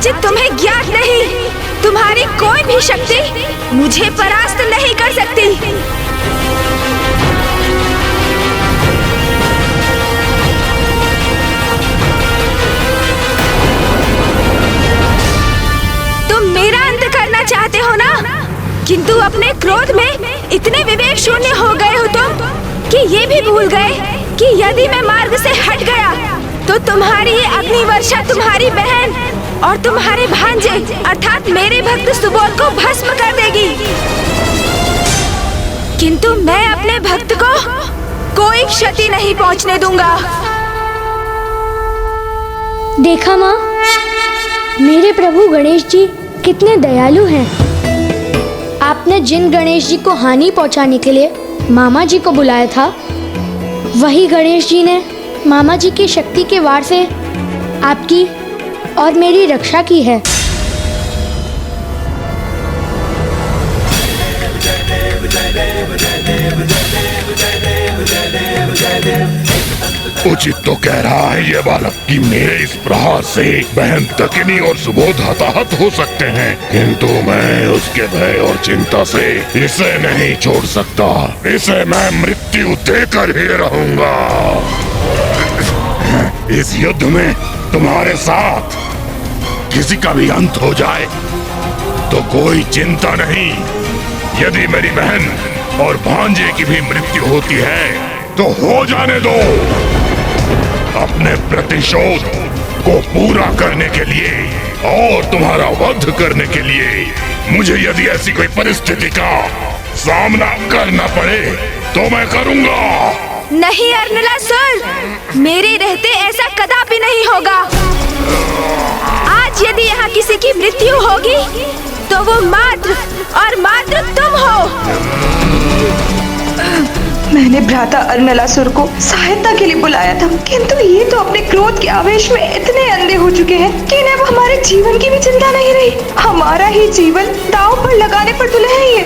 कदाचित तुम्हें ज्ञात नहीं, तुम्हारी कोई भी शक्ति मुझे परास्त नहीं कर सकती। तुम मेरा अंत करना चाहते हो ना, किंतु अपने क्रोध में इतने विवेक शून्य हो गए हो तुम कि ये भी भूल गए कि यदि मैं मार्ग से हट गया तो तुम्हारी ये अग्नि वर्षा तुम्हारी बहन और तुम्हारे भांजे अर्थात मेरे भक्त सुबोध को भस्म कर देगी। किंतु मैं अपने भक्त को कोई क्षति नहीं पहुंचने दूंगा। देखा माँ, मेरे प्रभु गणेश जी कितने दयालु हैं। आपने जिन गणेश जी को हानि पहुंचाने के लिए मामा जी को बुलाया था, वही गणेश जी ने मामा जी की शक्ति के वार से आपकी और मेरी रक्षा की है। उचित तो कह रहा है ये बालक कि मेरे इस प्रहार से बहन दकिनी और सुबोध हताहत हो सकते हैं, किंतु मैं उसके भय और चिंता से इसे नहीं छोड़ सकता। इसे मैं मृत्यु देकर ही रहूंगा। इस युद्ध में तुम्हारे साथ किसी का भी अंत हो जाए तो कोई चिंता नहीं। यदि मेरी बहन और भांजे की भी मृत्यु होती है तो हो जाने दो। अपने प्रतिशोध को पूरा करने के लिए और तुम्हारा वध करने के लिए मुझे यदि ऐसी कोई परिस्थिति का सामना करना पड़े तो मैं करूंगा। नहीं अर्नलासुर, मेरे रहते ऐसा कदापि नहीं होगा। आज यदि यहाँ किसी की मृत्यु होगी तो वो मात्र और मात्र तुम हो। मैंने भ्राता अर्नलासुर को सहायता के लिए बुलाया था, किंतु ये तो अपने क्रोध के आवेश में इतने अंधे हो चुके हैं कि इन्हें अब हमारे जीवन की भी चिंता नहीं रही। हमारा ही जीवन दांव पर लगाने पर तुले हैं ये।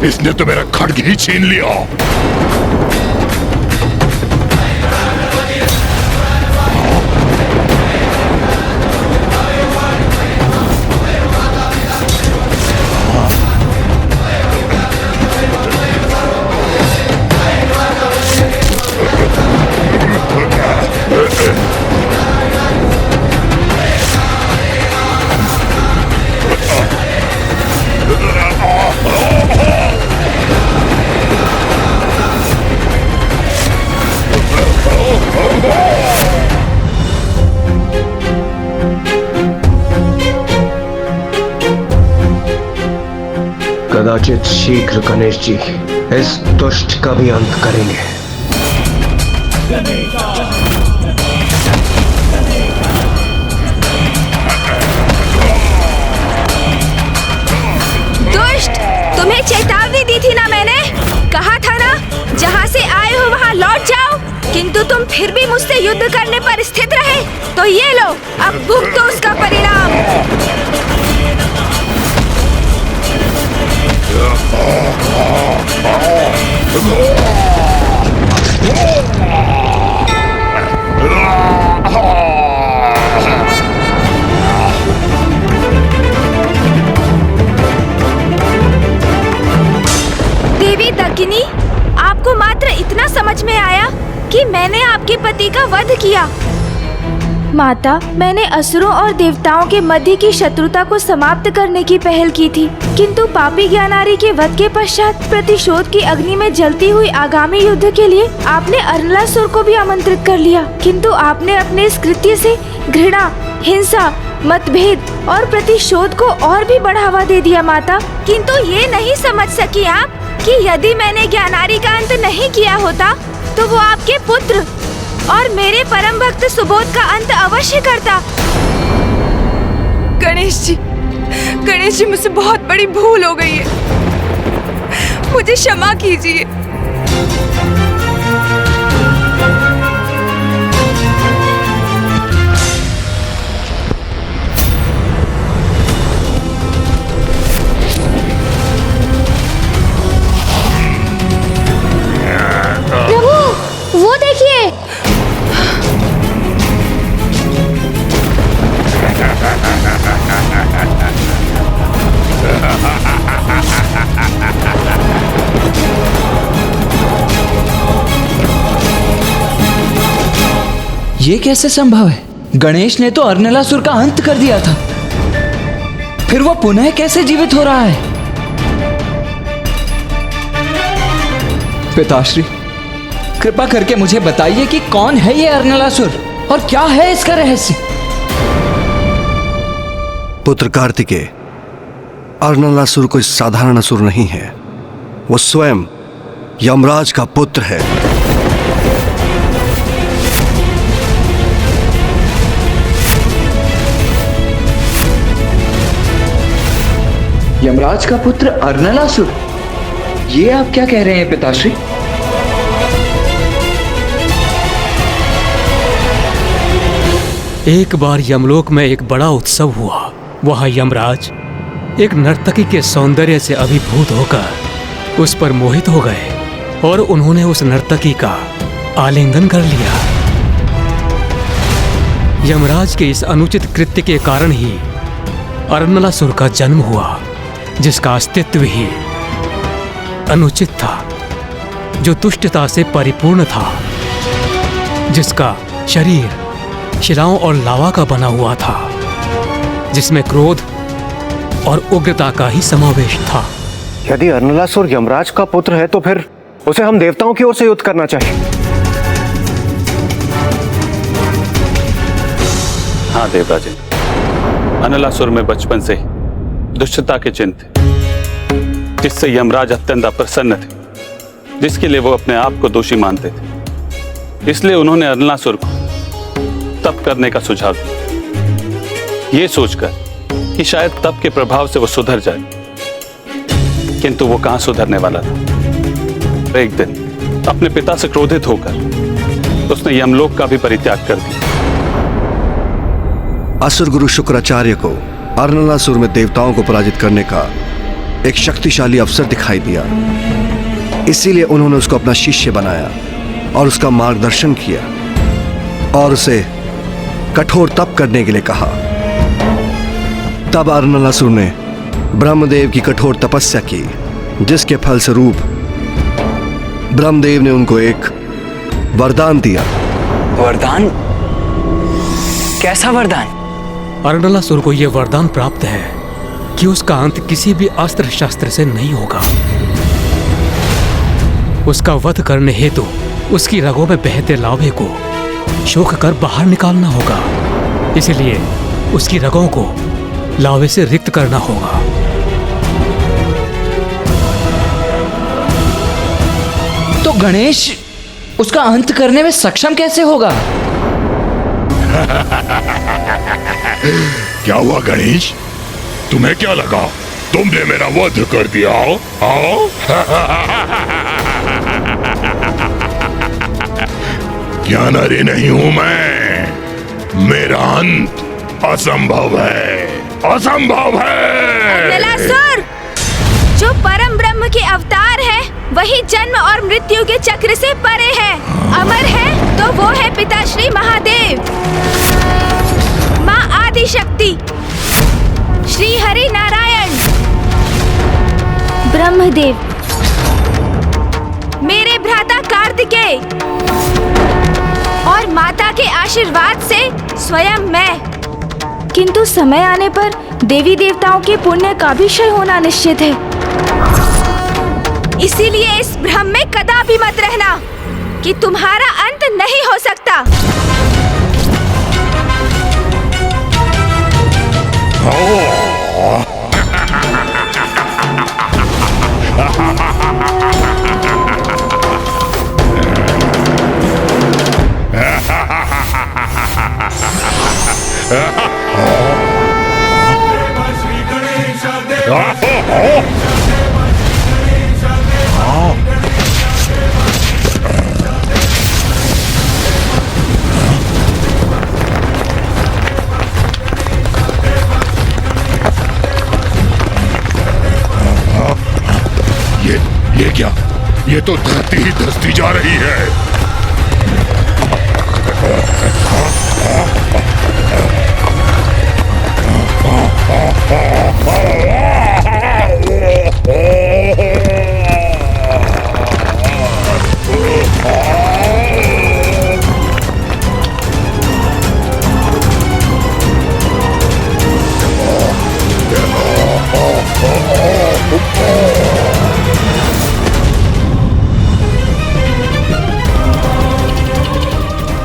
इसने तो मेरा खड्ग ही छीन लिया। कदाचित शीघ्र गणेश जी इस दुष्ट का भी अंत करेंगे। दुष्ट, तुम्हें चेतावनी दी थी ना मैंने, कहा था ना जहाँ से आए हो वहाँ लौट जाओ, किंतु तुम फिर भी मुझसे युद्ध करने पर स्थित रहे। तो ये लो, अब भुगतो उसका परिणाम। देवी दकिनी, आपको मात्र इतना समझ में आया कि मैंने आपके पति का वध किया। माता, मैंने असुरों और देवताओं के मध्य की शत्रुता को समाप्त करने की पहल की थी, किंतु पापी ज्ञानारी के वध के पश्चात प्रतिशोध की अग्नि में जलती हुई आगामी युद्ध के लिए आपने अर्नलासुर को भी आमंत्रित कर लिया, किंतु आपने अपने इस कृत्य से घृणा, हिंसा, मतभेद और प्रतिशोध को और भी बढ़ावा दे दिया माता। किंतु ये नहीं समझ सकी आप कि यदि मैंने ज्ञानारी का अंत नहीं किया होता तो वो आपके पुत्र और मेरे परम भक्त सुबोध का अंत अवश्य करता। गणेश जी मुझसे बहुत बड़ी भूल हो गई है, मुझे क्षमा कीजिए। प्रभु वो देखिए। ये कैसे संभव है? गणेश ने तो अर्नलासुर का अंत कर दिया था, फिर वो पुनः कैसे जीवित हो रहा है? पिताश्री, कृपा करके मुझे बताइए कि कौन है ये अर्नलासुर और क्या है इसका रहस्य? पुत्र कार्तिकेय, अर्नलासुर कोई साधारण असुर नहीं है, वो स्वयं यमराज का पुत्र है। यमराज का पुत्र अर्नलासुर? ये आप क्या कह रहे हैं पिताश्री? एक बार यमलोक में एक बड़ा उत्सव हुआ। वहां यमराज एक नर्तकी के सौंदर्य से अभिभूत होकर उस पर मोहित हो गए और उन्होंने उस नर्तकी का आलिंगन कर लिया। यमराज के इस अनुचित कृत्य के कारण ही अर्नलासुर का जन्म हुआ, जिसका अस्तित्व ही अनुचित था, जो दुष्टता से परिपूर्ण था, जिसका शरीर शिलाओं और लावा का बना हुआ था, जिसमें क्रोध और उग्रता का ही समावेश था। यदि अर्नलासुर यमराज का पुत्र है तो फिर उसे हम देवताओं की ओर से युद्ध करना चाहिए। हाँ देवराजन, अर्नलासुर में बचपन से दुष्टता के चिन्ह थे, जिससे यमराज अत्यंत अप्रसन्न थे, जिसके लिए वो अपने आप को दोषी मानते थे। इसलिए उन्होंने अर्नलासुर को तप करने का सुझाव दिया, ये सोचकर कि शायद तप के प्रभाव से वो सुधर जाए। किंतु वो कहां सुधरने वाला था। एक दिन अपने पिता से क्रोधित होकर उसने यमलोक का भी परित्याग कर दिया। असुर गुरु शुक्राचार्य को अर्नलासुर में देवताओं को पराजित करने का एक शक्तिशाली अवसर दिखाई दिया, इसीलिए उन्होंने उसको अपना शिष्य बनाया और उसका मार्गदर्शन किया और उसे कठोर तप करने के लिए कहा। तब अर्नलासुर ने ब्रह्मदेव की कठोर तपस्या की, जिसके फलस्वरूप ब्रह्मदेव ने उनको एक वरदान दिया। वरदान? कैसा वरदान? अर्नलासुर को यह वरदान प्राप्त है कि उसका अंत किसी भी अस्त्र शस्त्र से नहीं होगा। उसका वध करने हेतु उसकी रगों में बहते लावे को शोक कर बाहर निकालना होगा। इसलिए उसकी रगों को लावे से रिक्त करना होगा। तो गणेश उसका अंत करने में सक्षम कैसे होगा? क्या हुआ गणेश? तुम्हें क्या लगा तुमने मेरा वध कर दिया? क्या नरी नहीं हूं मैं? मेरा अंत असंभव है, असंभव है। अर्नलासुर, जो परम ब्रह्म के अवतार है, वही जन्म और मृत्यु के चक्र से परे है। अमर है तो वो है पिताश्री महादेव, माँ आदि शक्ति, श्री हरि नारायण, ब्रह्मदेव, मेरे भ्राता कार्तिकेय और माता के आशीर्वाद से स्वयं मैं। किंतु समय आने पर देवी देवताओं के पुण्य का भी क्षय होना निश्चित है। इसीलिए इस भ्रम में कदापि मत रहना कि तुम्हारा अंत नहीं हो सकता। ये क्या? ये तो धरती ही धंसती जा रही है।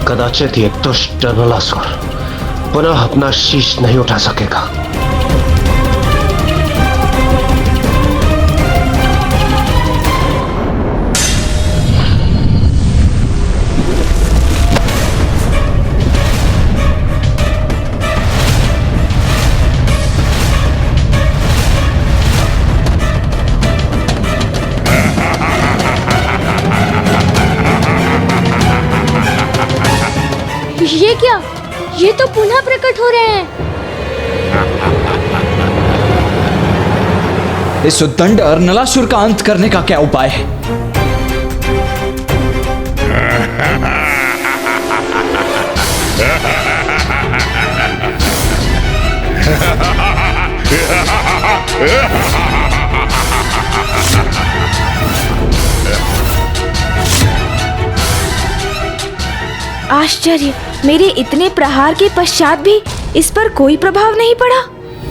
कदाचित ये दुष्ट अरनलासुर पुनः अपना शीश नहीं उठा सकेगा। ये क्या? ये तो पुनः प्रकट हो रहे हैं। इस उद्दंड अर्नलासुर का अंत करने का क्या उपाय है? आश्चर्य, मेरे इतने प्रहार के पश्चात भी इस पर कोई प्रभाव नहीं पड़ा।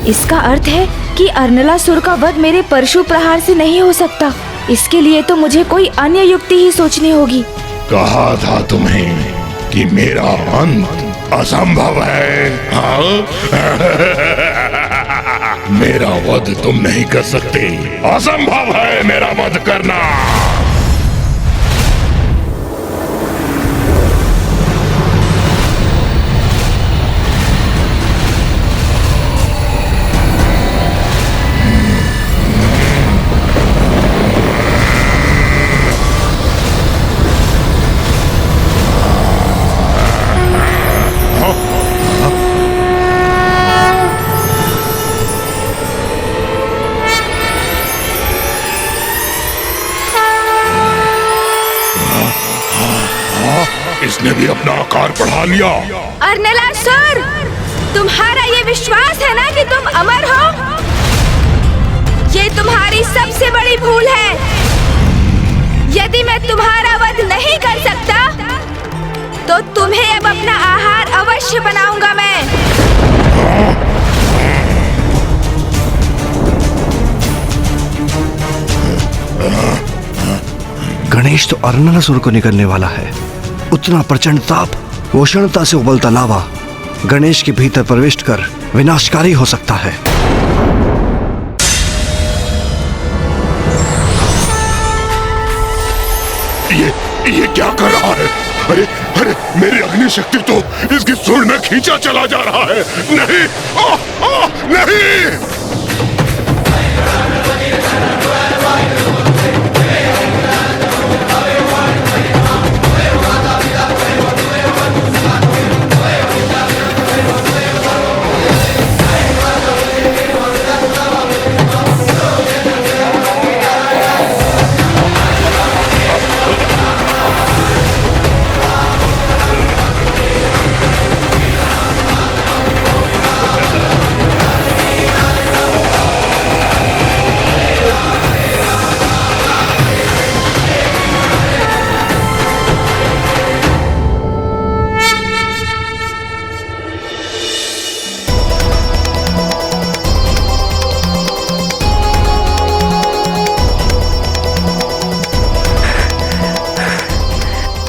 इसका अर्थ है कि अर्नलासुर का वध मेरे परशु प्रहार से नहीं हो सकता। इसके लिए तो मुझे कोई अन्य युक्ति ही सोचनी होगी। कहा था तुम्हें कि मेरा अंत असंभव है। हाँ? मेरा वध तुम नहीं कर सकते। असंभव है मेरा वध करना। इसने भी अपना आकार बढ़ा लिया। अर्नलासुर, तुम्हारा ये विश्वास है ना कि तुम अमर हो? ये तुम्हारी सबसे बड़ी भूल है। यदि मैं तुम्हारा वध नहीं कर सकता तो तुम्हें अब अपना आहार अवश्य बनाऊंगा मैं। गणेश तो अर्नलासुर को निकलने वाला है। उतना प्रचंड ताप, वो उष्णता से उबलता लावा गणेश के भीतर प्रवेश कर विनाशकारी हो सकता है। ये क्या कर रहा है? अरे अरे, मेरी अग्नि शक्ति तो इसकी सुर में खींचा चला जा रहा है। नहीं, नहीं।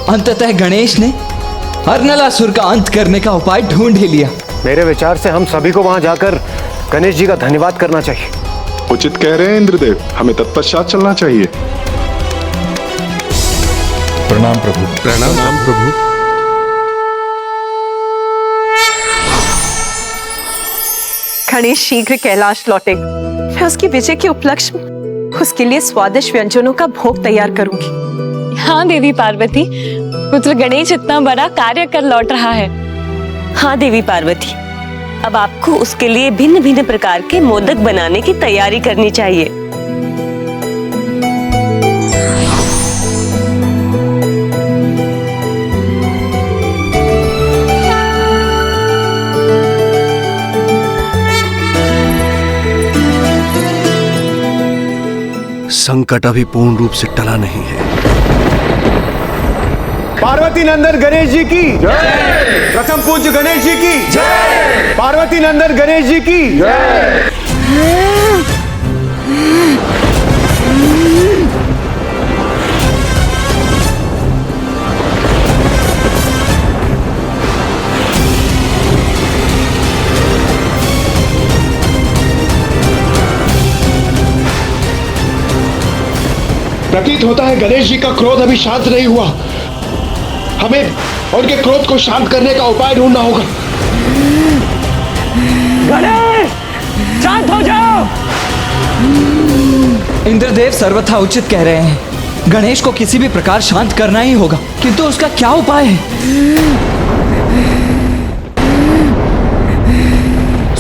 अंततः गणेश ने अर्नलासुर का अंत करने का उपाय ढूंढ ही लिया। मेरे विचार से हम सभी को वहां जाकर गणेश जी का धन्यवाद करना चाहिए। उचित कह रहे हैं इंद्रदेव, हमें तत्पश्चात चलना चाहिए। प्रणाम प्रभु। प्रणाम प्रभु। गणेश शीघ्र कैलाश लौटे। मैं उसकी विजय के उपलक्ष्य में उसके लिए स्वादिष्ट व्यंजनों का भोग तैयार करूंगी। हाँ देवी पार्वती, पुत्र गणेश इतना बड़ा कार्य कर लौट रहा है। हाँ देवी पार्वती, अब आपको उसके लिए भिन्न भिन्न प्रकार के मोदक बनाने की तैयारी करनी चाहिए। संकट अभी पूर्ण रूप से टला नहीं है। पार्वती नंदन गणेश जी की जय। प्रथम पूज्य गणेश जी की जय। पार्वती नंदन गणेश जी की जय। प्रतीत होता है गणेश जी का क्रोध अभी शांत नहीं हुआ। हमें उनके क्रोध को शांत करने का उपाय ढूंढना होगा। गणेश, शांत हो जाओ। इंद्रदेव सर्वथा उचित कह रहे हैं। गणेश को किसी भी प्रकार शांत करना ही होगा, किंतु उसका क्या उपाय है?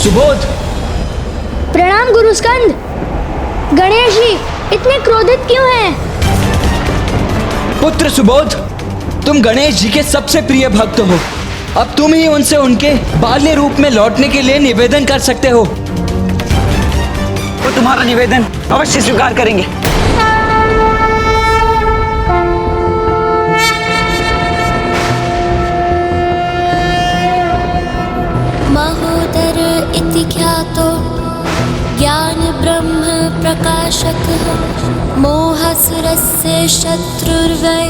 सुबोध। प्रणाम गुरु स्कंद। गणेश जी इतने क्रोधित क्यों हैं? पुत्र सुबोध, तुम गणेश जी के सबसे प्रिय भक्त हो। अब तुम ही उनसे उनके बाल्य रूप में लौटने के लिए निवेदन कर सकते हो। वो तुम्हारा निवेदन अवश्य स्वीकार करेंगे। महोदर इति ख्यातो ज्ञान ब्रह्म प्रकाशकः मोहसुरस्य शत्रुर्वै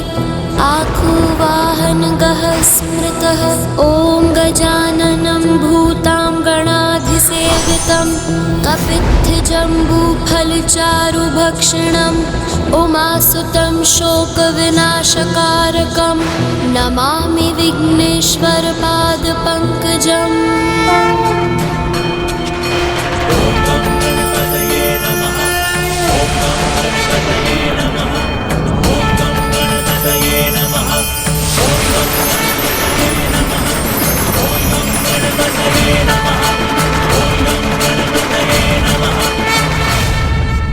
आखुवाहनगः स्मृतः ॐ गजाननं भूतां गणाधिसेवितं कपित्थजम्बूफलचारुभक्षणम् उमासुतं शोकविनाशकारकं नमामि विघ्नेश्वरपादपङ्कजम्।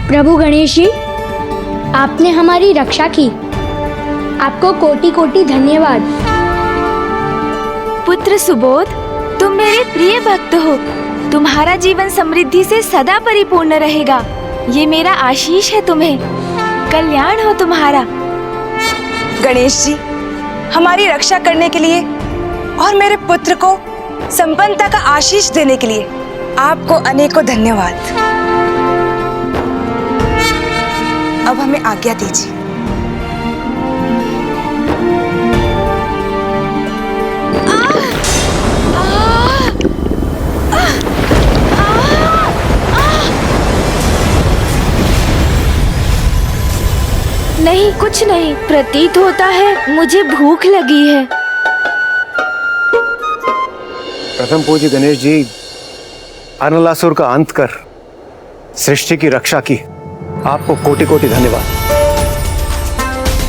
प्रभु गणेश जी, आपने हमारी रक्षा की, आपको कोटि कोटि धन्यवाद। पुत्र सुबोध, तुम मेरे प्रिय भक्त हो। तुम्हारा जीवन समृद्धि से सदा परिपूर्ण रहेगा। ये मेरा आशीष है तुम्हें। कल्याण हो तुम्हारा। गणेश जी, हमारी रक्षा करने के लिए और मेरे पुत्र को संपन्नता का आशीष देने के लिए आपको अनेकों धन्यवाद। अब हमें आज्ञा दीजिए। नहीं, कुछ नहीं। प्रतीत होता है मुझे भूख लगी है। प्रथम पूज्य गणेश जी, अनलासुर का अंत कर सृष्टि की रक्षा की, आपको कोटि कोटि धन्यवाद।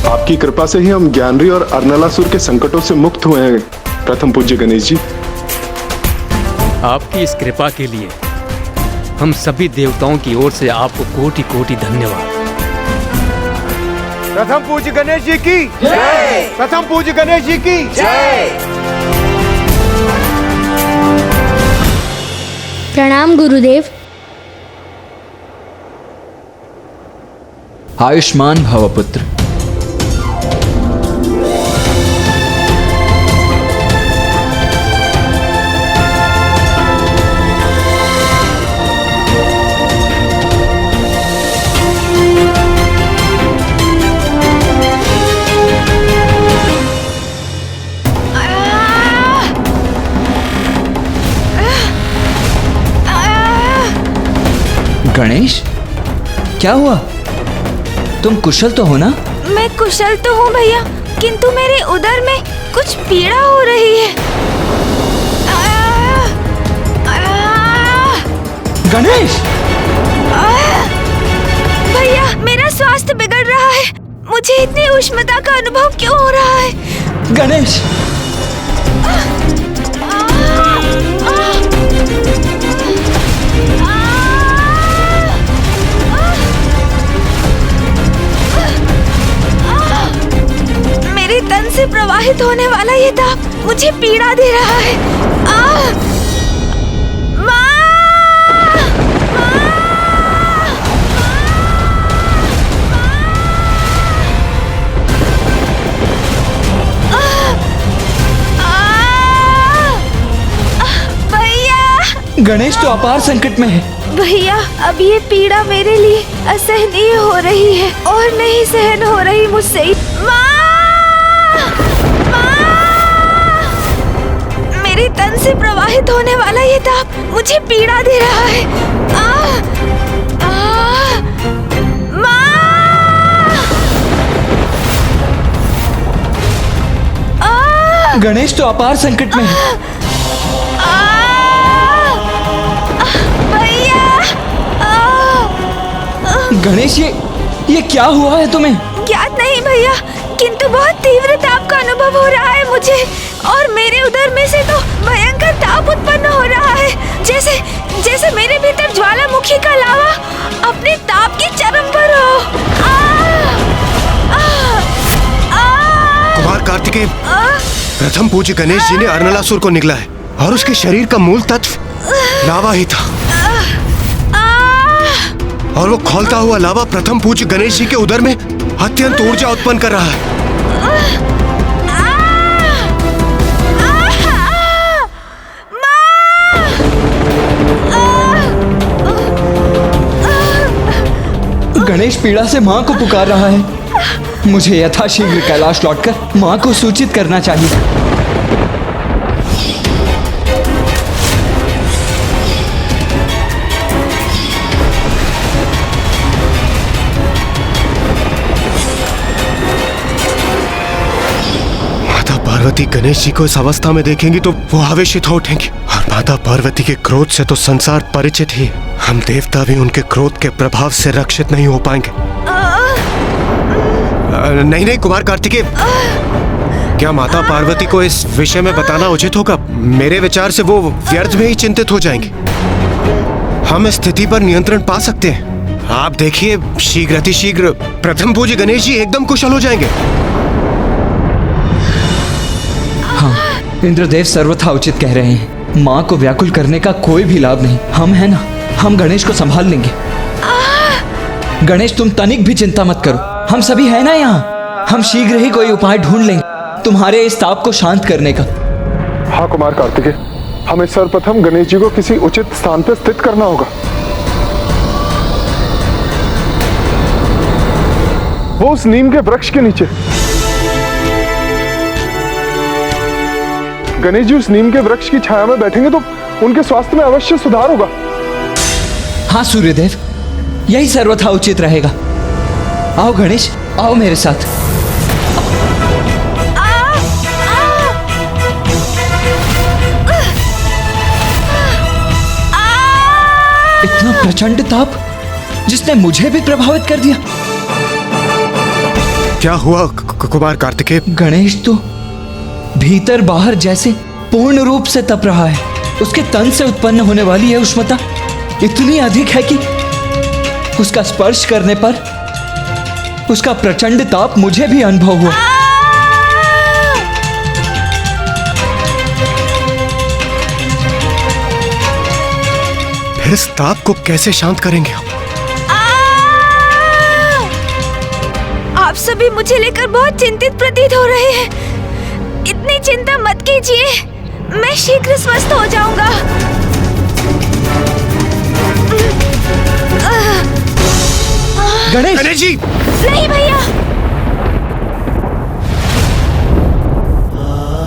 आपकी कृपा से ही हम ज्ञानरी और अर्नलासुर के संकटों से मुक्त हुए हैं प्रथम पूज्य गणेश जी। आपकी इस कृपा के लिए हम सभी देवताओं की ओर से आपको कोटि कोटि धन्यवाद। प्रथम पूज्य गणेश जी की जय। प्रथम पूज्य गणेश जी की जय। प्रणाम गुरुदेव। आयुष्मान भव पुत्र। गणेश, क्या हुआ? तुम कुशल तो हो ना? मैं कुशल तो हूँ भैया, किंतु मेरे उदर में कुछ पीड़ा हो रही है। गणेश! उष्णता का अनुभव क्यों हो रहा है? गणेश! मेरे तन से प्रवाहित होने वाला ये ताप मुझे पीड़ा दे रहा है। गणेश तो अपार संकट में है। भैया, अब ये पीड़ा मेरे लिए असहनीय हो रही है और नहीं सहन हो रही मुझसे। मेरे तन से प्रवाहित होने वाला ये ताप मुझे पीड़ा दे रहा है। गणेश तो अपार संकट में है। गणेश, ये क्या हुआ है तुम्हें? ज्ञात नहीं भैया, किंतु बहुत तीव्र ताप का अनुभव हो रहा है मुझे और मेरे उदर में से तो भयंकर ताप उत्पन्न हो रहा है, जैसे मेरे भीतर ज्वालामुखी का लावा अपने ताप की चरम पर हो। कुमार कार्तिकेय, प्रथम पूज्य गणेश जी ने अर्नलासुर को निगला है और उसके शरीर का मूल तत्व लावा ही था और वो खौलता हुआ लावा प्रथम पूज्य गणेश जी के उदर में अत्यंत ऊर्जा उत्पन्न कर रहा है। गणेश पीड़ा से माँ को पुकार रहा है। मुझे यथाशीघ्र कैलाश लौटकर माँ को सूचित करना चाहिए। पार्वती गणेश जी को इस अवस्था में देखेंगी तो वो आवेशित हो उठेंगी और माता पार्वती के क्रोध से तो संसार परिचित ही। हम देवता भी उनके क्रोध के प्रभाव से रक्षित नहीं हो पाएंगे। नहीं कुमार कार्तिकेय, क्या माता पार्वती को इस विषय में बताना उचित होगा? मेरे विचार से वो व्यर्थ में ही चिंतित हो जाएंगे। हम इस स्थिति पर नियंत्रण पा सकते हैं। आप देखिए, शीघ्र प्रथम पूज्य गणेश जी एकदम कुशल हो जाएंगे। इंद्रदेव सर्वथा उचित कह रहे हैं। माँ को व्याकुल करने का कोई भी लाभ नहीं। हम है ना, हम गणेश को संभाल लेंगे। गणेश, तुम तनिक भी चिंता मत करो, हम सभी है ना यहाँ। हम शीघ्र ही कोई उपाय ढूंढ लेंगे तुम्हारे इस ताप को शांत करने का। हाँ कुमार कार्तिकेय, हमें सर्वप्रथम गणेश जी को किसी उचित स्थान पर स्थित करना होगा। वो उस नीम के वृक्ष के नीचे। गणेश जी उस नीम के वृक्ष की छाया में बैठेंगे तो उनके स्वास्थ्य में अवश्य सुधार होगा। हाँ सूर्यदेव, यही सर्वथा उचित रहेगा। आओ गणेश, आओ मेरे साथ। इतना प्रचंड ताप जिसने मुझे भी प्रभावित कर दिया। क्या हुआ कुमार कार्तिकेय? गणेश तो भीतर बाहर जैसे पूर्ण रूप से तप रहा है। उसके तन से उत्पन्न होने वाली यह उष्णता इतनी अधिक है कि उसका स्पर्श करने पर उसका प्रचंड ताप मुझे भी अनुभव हुआ। फिर इस ताप को कैसे शांत करेंगे हम? आप सभी मुझे लेकर बहुत चिंतित प्रतीत हो रहे हैं। इतनी चिंता मत कीजिए, मैं शीघ्र स्वस्थ हो जाऊंगा। गणेश जी! नहीं भैया,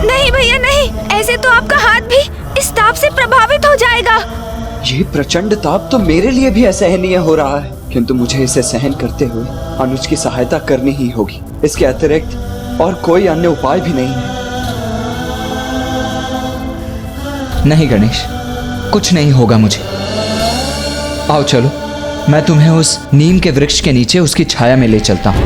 नहीं भैया नहीं, ऐसे तो आपका हाथ भी इस ताप से प्रभावित हो जाएगा। ये प्रचंड ताप तो मेरे लिए भी असहनीय हो रहा है, किंतु मुझे इसे सहन करते हुए अनुज की सहायता करनी ही होगी। इसके अतिरिक्त और कोई अन्य उपाय भी नहीं है। नहीं गणेश, कुछ नहीं होगा मुझे। आओ चलो, मैं तुम्हें उस नीम के वृक्ष के नीचे उसकी छाया में ले चलता हूँ।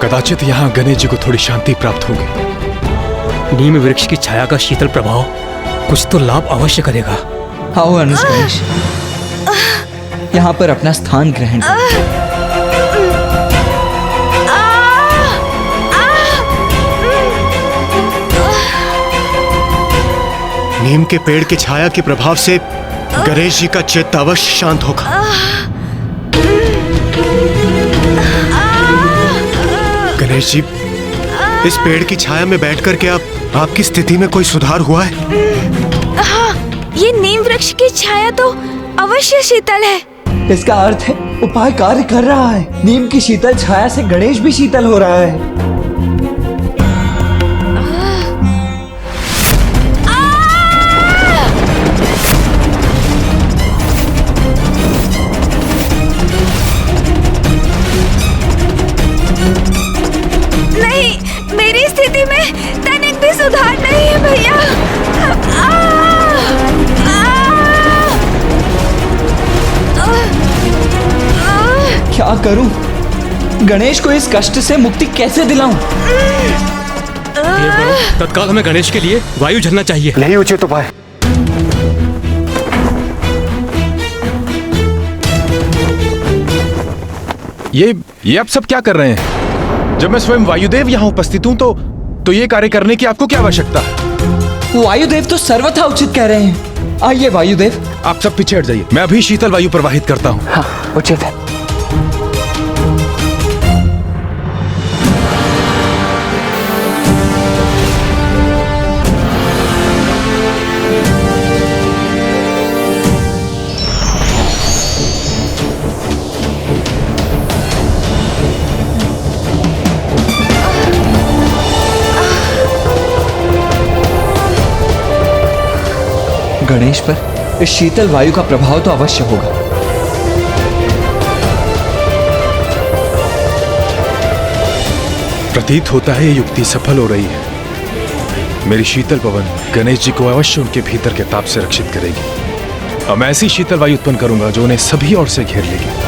कदाचित यहाँ गणेश जी को थोड़ी शांति प्राप्त होगी। नीम वृक्ष की छाया का शीतल प्रभाव कुछ तो लाभ अवश्य करेगा। आओ अनुज गणेश, यहाँ पर अपना स्थान ग्रहण करो। नीम के पेड़ की छाया के प्रभाव से गणेश जी का चित्त अवश्य शांत होगा। गणेश जी, इस पेड़ की छाया में बैठकर के आपकी स्थिति में कोई सुधार हुआ है? हाँ, ये नीम वृक्ष की छाया तो अवश्य शीतल है। इसका अर्थ है उपाय कार्य कर रहा है। नीम की शीतल छाया से गणेश भी शीतल हो रहा है। नहीं, मेरी स्थिति में तनिक भी सुधार नहीं है भैया। क्या करूं? गणेश को इस कष्ट से मुक्ति कैसे दिलाऊं? तत्काल हमें गणेश के लिए वायु झरना चाहिए। यही उचित उपाय। ये आप सब क्या कर रहे हैं? जब मैं स्वयं वायुदेव यहाँ उपस्थित हूँ तो ये कार्य करने की आपको क्या आवश्यकता है? वायुदेव तो सर्वथा उचित कह रहे हैं। आइए वायुदेव, आप सब पीछे हट जाइए। मैं अभी शीतल वायु प्रवाहित करता हूँ। हाँ, उचित है। गणेश पर इस शीतल वायु का प्रभाव तो अवश्य होगा। प्रतीत होता है ये युक्ति सफल हो रही है। मेरी शीतल पवन गणेश जी को अवश्य उनके भीतर के ताप से रक्षित करेगी। अब मैं ऐसी शीतल वायु उत्पन्न करूंगा जो उन्हें सभी ओर से घेर लेगी।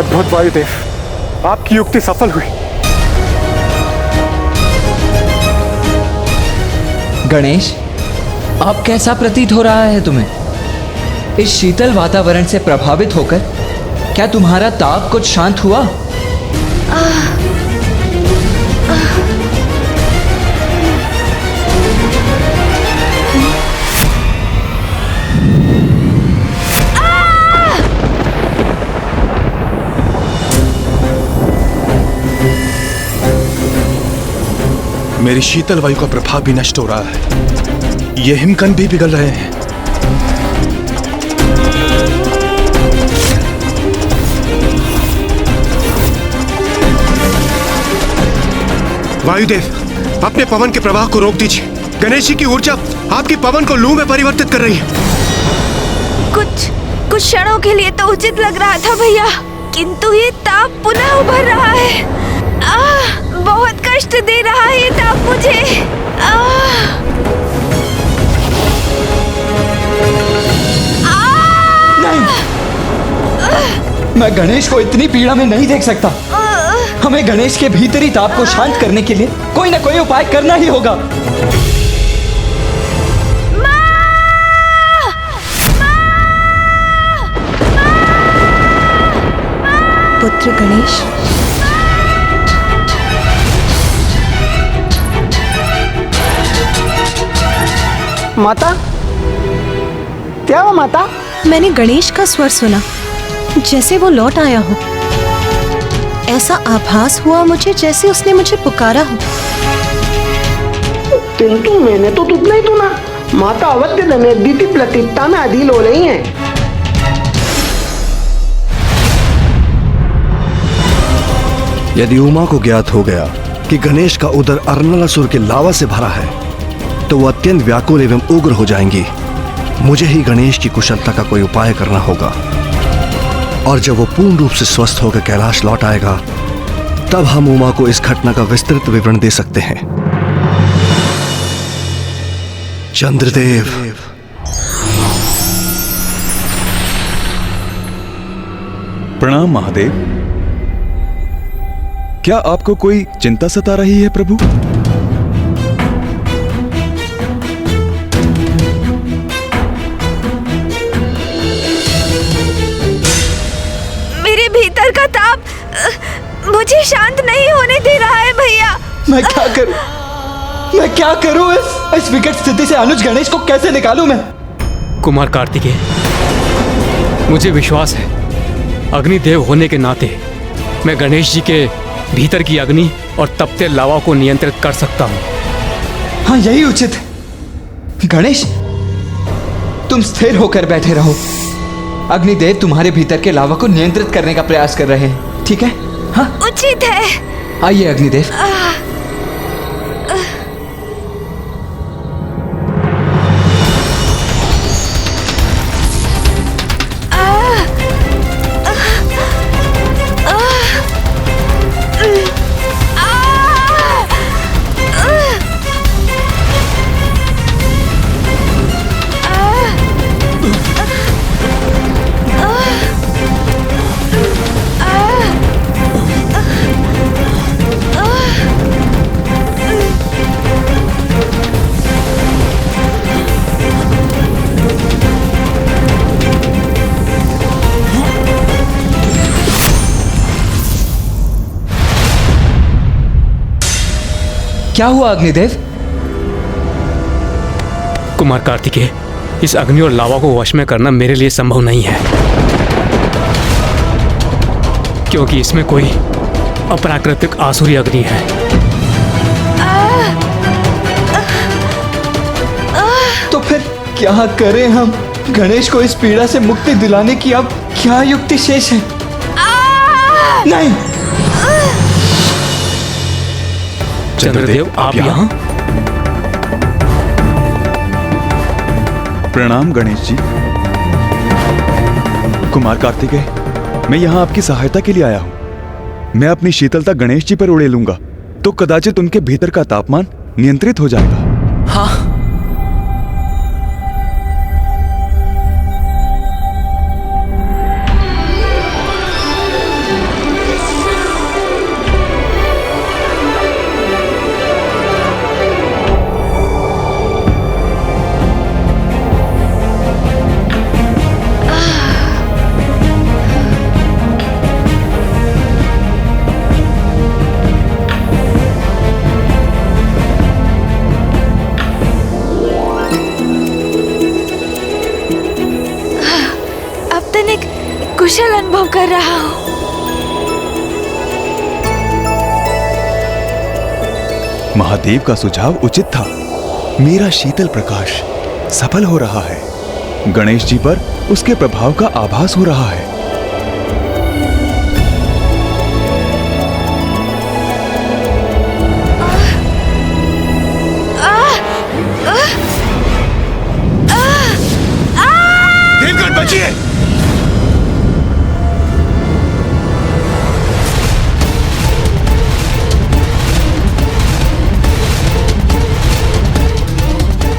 अद्भुत वायुदेव, आपकी युक्ति सफल हुई। गणेश, अब कैसा प्रतीत हो रहा है तुम्हें? इस शीतल वातावरण से प्रभावित होकर क्या तुम्हारा ताप कुछ शांत हुआ? मेरी शीतल वायु का प्रभाव भी नष्ट हो रहा है। ये हिमकंद भी पिघल रहे हैं। वायुदेव, अपने पवन के प्रवाह को रोक दीजिए। गणेश जी की ऊर्जा आपकी पवन को लू में परिवर्तित कर रही है। कुछ क्षणों के लिए तो उचित लग रहा था भैया, किंतु ये ताप पुनः उभर रहा है। बहुत कष्ट दे रहा है ये ताप मुझे। नहीं, मैं गणेश को इतनी पीड़ा में नहीं देख सकता। हमें गणेश के भीतरी ताप को शांत करने के लिए कोई ना कोई उपाय करना ही होगा। पुत्र गणेश, माता, क्या हुआ माता? मैंने गणेश का स्वर सुना, जैसे वो लौट आया हो। ऐसा आभास हुआ मुझे जैसे उसने मुझे पुकारा हो। किंतु मैंने तो तुझ नहीं सुना। माता अवध्य दमयंती की प्रतीकता में अधील हो रही हैं। यदि उमा को ज्ञात हो गया कि गणेश का उदर अर्नलासुर के लावा से भरा है तो वो अत्यंत व्याकुल एवं उग्र हो जाएंगी। मुझे ही गणेश की कुशलता का कोई उपाय करना होगा, और जब वो पूर्ण रूप से स्वस्थ होकर कैलाश लौट आएगा तब हम उमा को इस घटना का विस्तृत विवरण दे सकते हैं। चंद्रदेव, प्रणाम महादेव। क्या आपको कोई चिंता सता रही है प्रभु? मेरे भीतर का ताप मुझे शांत नहीं होने दे रहा है भैया। मैं क्या करूं? मैं क्या करूं? इस विकट स्थिति से अनुज गणेश को कैसे निकालूं मैं? कुमार कार्तिकेय, मुझे विश्वास है अग्निदेव होने के नाते मैं गणेश जी के भीतर की अग्नि और तपते लावा को नियंत्रित कर सकता हूं। हाँ, यही उचित है। गणेश, तुम स्थिर होकर बैठे रहो। अग्निदेव तुम्हारे भीतर के लावा को नियंत्रित करने का प्रयास कर रहे हैं, ठीक है? हाँ, उचित है। आइए अग्निदेव। क्या हुआ अग्निदेव? कुमार कार्तिकेय, इस अग्नि और लावा को वश में करना मेरे लिए संभव नहीं है, क्योंकि इसमें कोई अप्राकृतिक आसुरी अग्नि है। तो फिर क्या करें हम? गणेश को इस पीड़ा से मुक्ति दिलाने की अब क्या युक्ति शेष है? नहीं। चंद्रदेव, आप यहाँ? प्रणाम गणेश जी। कुमार कार्तिकेय, मैं यहाँ आपकी सहायता के लिए आया हूँ। मैं अपनी शीतलता गणेश जी पर उड़े लूंगा तो कदाचित उनके भीतर का तापमान नियंत्रित हो जाएगा। हाँ, कुशल अनुभव कर रहा हूँ। महादेव का सुझाव उचित था। मेरा शीतल प्रकाश सफल हो रहा है। गणेश जी पर उसके प्रभाव का आभास हो रहा है। देवगण बचिए!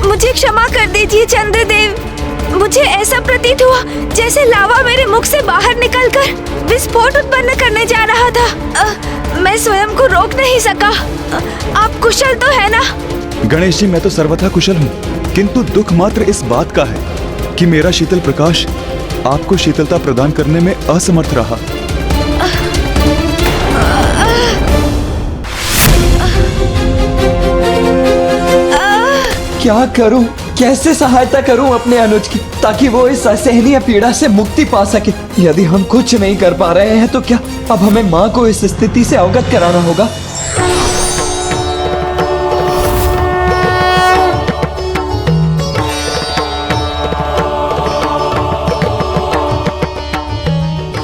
मुझे क्षमा कर दीजिए चंद्रदेव। मुझे ऐसा प्रतीत हुआ जैसे लावा मेरे मुख से बाहर निकलकर विस्फोट उत्पन्न करने जा रहा था। मैं स्वयं को रोक नहीं सका। आप कुशल तो है ना? गणेश जी, मैं तो सर्वथा कुशल हूँ, किंतु दुख मात्र इस बात का है कि मेरा शीतल प्रकाश आपको शीतलता प्रदान करने में असमर्थ रहा। क्या करूं? कैसे सहायता करूं अपने अनुज की, ताकि वो इस असहनीय पीड़ा से मुक्ति पा सके? यदि हम कुछ नहीं कर पा रहे हैं तो क्या अब हमें माँ को इस स्थिति से अवगत कराना होगा?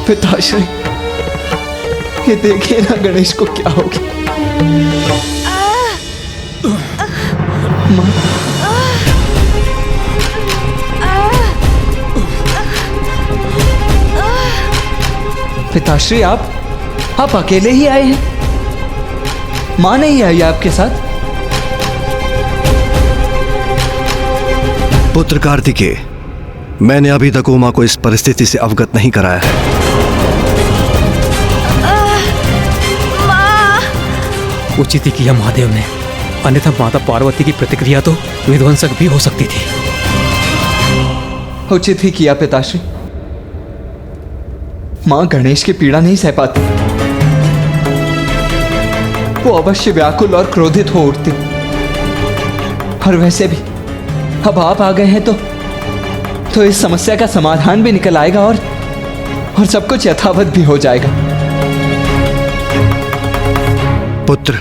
पिताश्री, ये देखिए ना गणेश को क्या हो गया। पिताश्री, आप अकेले ही आए हैं? माँ नहीं आई आपके साथ? पुत्र कार्तिकेय, मैंने अभी तक उमा को इस परिस्थिति से अवगत नहीं कराया है। उचित ही किया महादेव ने, अन्यथा माता पार्वती की प्रतिक्रिया तो विध्वंसक भी हो सकती थी। उचित ही किया पिताश्री। मां गणेश की पीड़ा नहीं सह पाती, वो अवश्य व्याकुल और क्रोधित हो उठती। और वैसे भी अब आप आ गए हैं तो इस समस्या का समाधान भी निकल आएगा और सब कुछ यथावत भी हो जाएगा। पुत्र,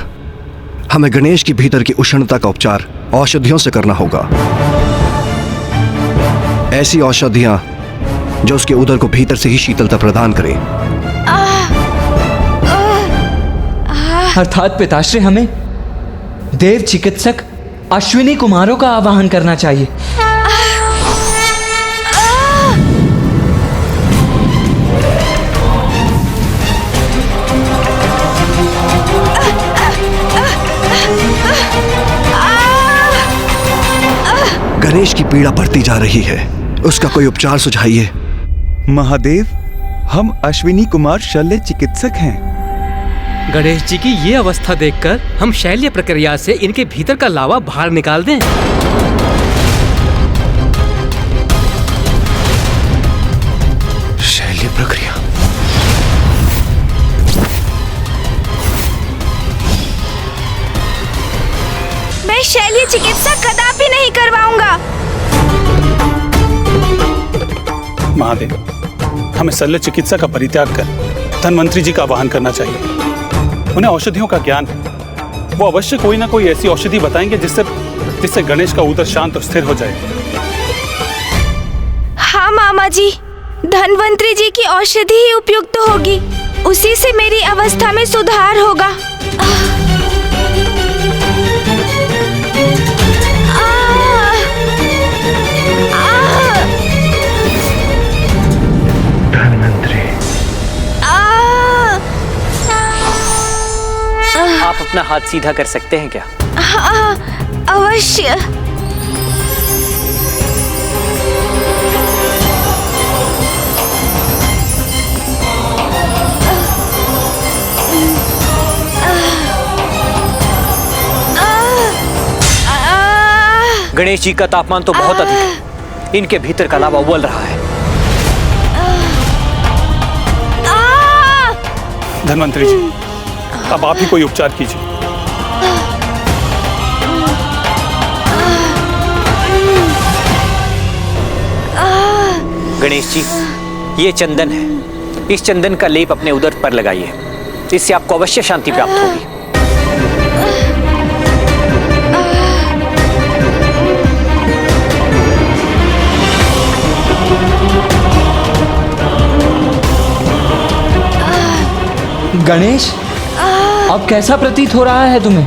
हमें गणेश की भीतर की उष्णता का उपचार औषधियों से करना होगा। ऐसी औषधियां जो उसके उदर को भीतर से ही शीतलता प्रदान करें। अर्थात पिताश्री, हमें देव चिकित्सक अश्विनी कुमारों का आवाहन करना चाहिए। गणेश की पीड़ा बढ़ती जा रही है, उसका कोई उपचार सुझाइए। महादेव, हम अश्विनी कुमार शल्य चिकित्सक हैं। गणेश जी की ये अवस्था देखकर हम शैल्य प्रक्रिया से इनके भीतर का लावा बाहर निकाल दें। शैल्य प्रक्रिया? मैं शैल्य चिकित्सा कदापि नहीं करवाऊंगा। महादेव, हमें शल्य चिकित्सा का परित्याग कर धन्वंतरी जी का आवाहन करना चाहिए। उन्हें औषधियों का ज्ञान है, वो अवश्य कोई ना कोई ऐसी औषधि बताएंगे जिससे गणेश का उदर शांत और स्थिर हो जाए। हाँ मामा जी, धन्वंतरी जी की औषधि ही उपयुक्त होगी, उसी से मेरी अवस्था में सुधार होगा। आप अपना हाथ सीधा कर सकते हैं क्या? हाँ, अवश्य। गणेश जी का तापमान तो बहुत अधिक है, इनके भीतर का लावा उबल रहा है। धन्वंतरी जी, अब आप ही कोई उपचार कीजिए। गणेश जी, ये चंदन है, इस चंदन का लेप अपने उदर पर लगाइए, इससे आपको अवश्य शांति प्राप्त होगी। गणेश, अब कैसा प्रतीत हो रहा है तुम्हें?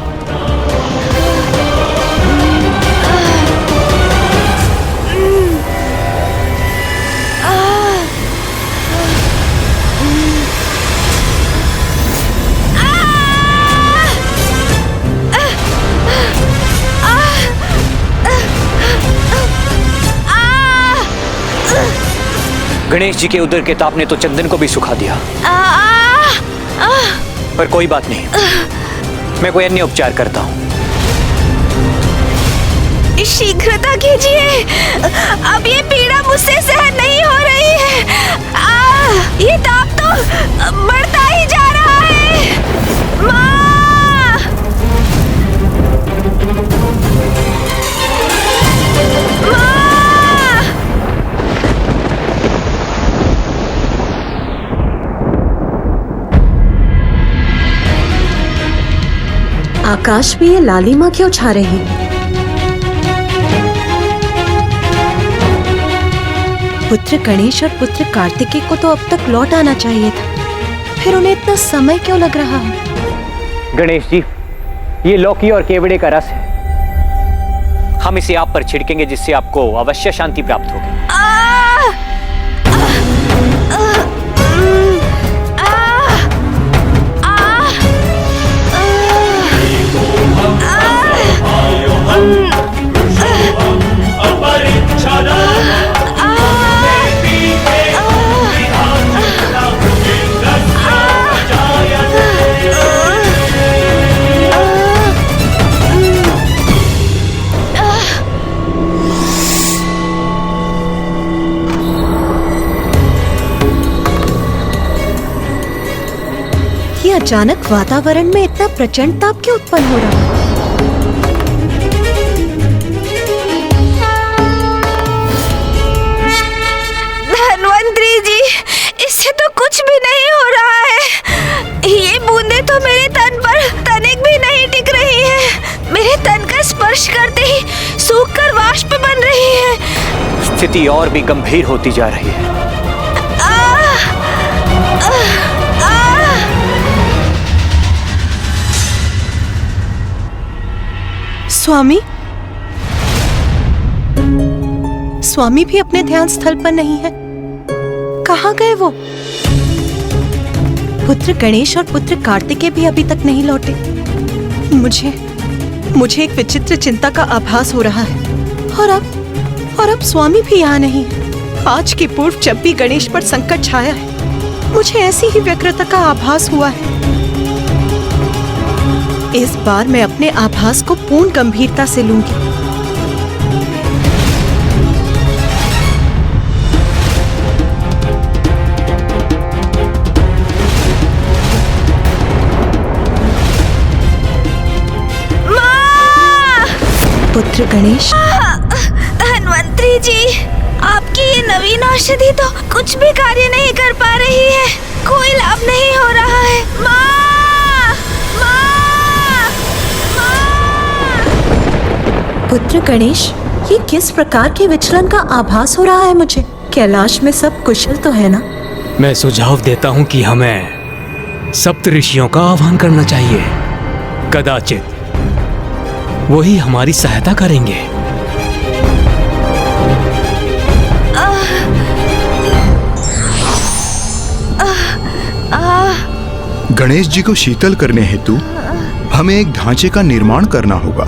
गणेश जी के उदर के ताप ने तो चंदन को भी सुखा दिया, पर कोई बात नहीं, मैं कोई अन्य उपचार करता हूँ। शीघ्रता कीजिए, अब ये पीड़ा मुझसे सहन नहीं हो रही है। ये ताप तो बढ़ता ही जा रहा है। माँ! माँ! आकाश में ये लालिमा क्यों छा रही है? पुत्र गणेश और पुत्र कार्तिकेय को तो अब तक लौट आना चाहिए था, फिर उन्हें इतना समय क्यों लग रहा है? गणेश जी, ये लौकी और केवड़े का रस है, हम इसे आप पर छिड़केंगे जिससे आपको अवश्य शांति प्राप्त होगी। अचानक वातावरण में इतना प्रचंड ताप क्यों उत्पन्न हो रहा है? धन्वंतरी जी, इससे तो कुछ भी नहीं हो रहा है। ये बूंदे तो मेरे तन पर तनिक भी नहीं टिक रही है। मेरे तन का स्पर्श करते ही सूखकर वाष्प बन रही है। स्थिति और भी गंभीर होती जा रही है। स्वामी, स्वामी भी अपने ध्यान स्थल पर नहीं है। कहाँ गए वो? पुत्र गणेश और पुत्र कार्तिकेय भी अभी तक नहीं लौटे। मुझे एक विचित्र चिंता का आभास हो रहा है। और अब स्वामी भी यहाँ नहीं है। आज के पूर्व जब भी गणेश पर संकट छाया है, मुझे ऐसी ही व्यग्रता का आभास हुआ है। इस बार मैं अपने आभास को पूर्ण गंभीरता से लूंगी। पुत्र गणेश। धन्वंतरी जी, आपकी ये नवीन औषधि तो कुछ भी कार्य नहीं कर पा रही है। कोई लाभ नहीं हो रहा है। माँ! माँ! पुत्र गणेश, ये किस प्रकार के विचलन का आभास हो रहा है मुझे? कैलाश में सब कुशल तो है ना? मैं सुझाव देता हूं कि हमें सप्त ऋषियों का आह्वान करना चाहिए। कदाचित वही हमारी सहायता करेंगे। गणेश जी को शीतल करने हेतु हमें एक ढांचे का निर्माण करना होगा।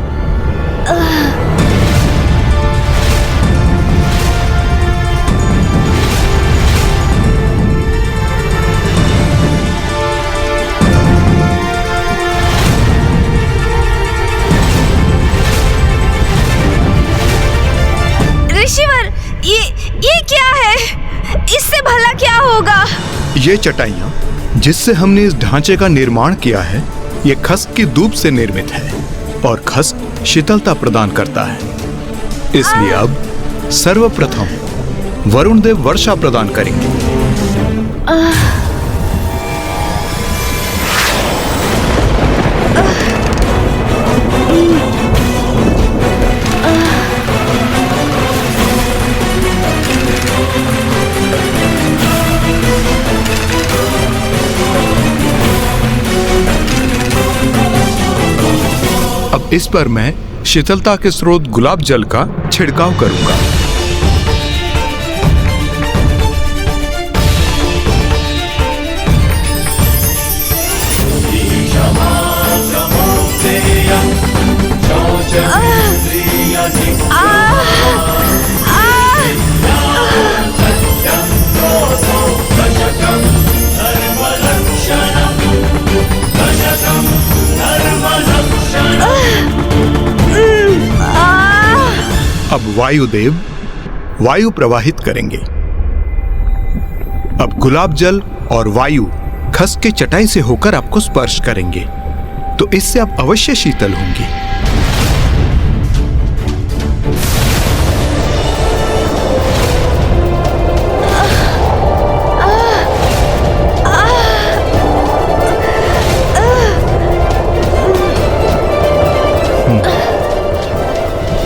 ऋषिवर, ये क्या है? इससे भला क्या होगा? ये चटाइयाँ जिससे हमने इस ढांचे का निर्माण किया है, ये खस्क की दूब से निर्मित है और खस्क शीतलता प्रदान करता है। इसलिए अब सर्वप्रथम वरुण देव वर्षा प्रदान करेंगे। अब इस पर मैं शीतलता के स्रोत गुलाब जल का छिड़काव करूंगा। अब वायुदेव वायु प्रवाहित करेंगे। अब गुलाब जल और वायु खस के चटाई से होकर आपको स्पर्श करेंगे, तो इससे आप अवश्य शीतल होंगी।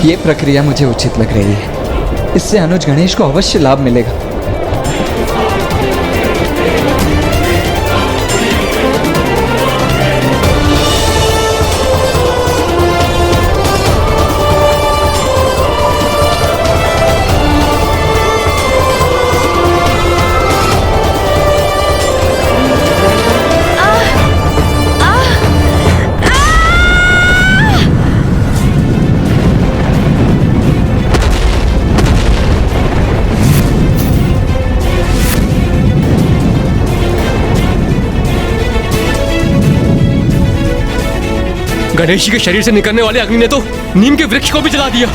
ये प्रक्रिया मुझे उचित लग रही है। इससे अनुज गणेश को अवश्य लाभ मिलेगा। गणेश जी के शरीर से निकलने वाले अग्नि ने तो नीम के वृक्ष को भी जला दिया।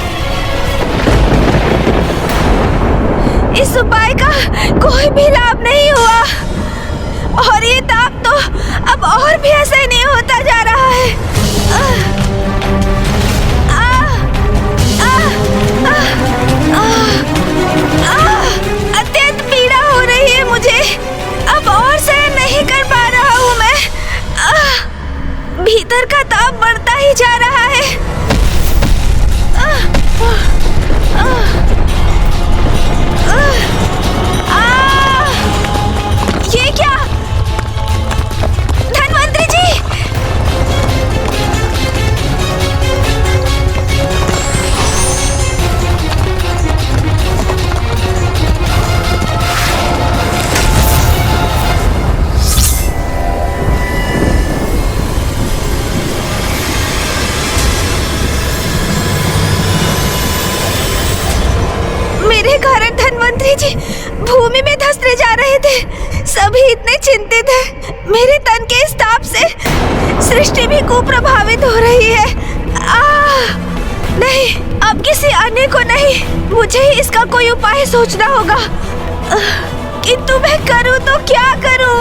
इस उपाय का कोई भी लाभ नहीं हुआ और ये ताप तो तो अब और भी असहनीय होता जा रहा है। अत्यंत पीड़ा हो रही है मुझे। अब और सहन नहीं कर पा रहा हूँ मैं। भीतर का ताप बढ़ता ही जा रहा है। ये क्या? धन्वंतरी जी! मेरे कारण धन्वंतरी जी भूमि में धंसते जा रहे थे। सभी इतने चिंतित हैं। मेरे तन के इस ताप से सृष्टि भी कुप्रभावित हो रही है। नहीं, अब किसी अन्य को नहीं, मुझे ही इसका कोई उपाय सोचना होगा। किंतु मैं करूं तो क्या करूं?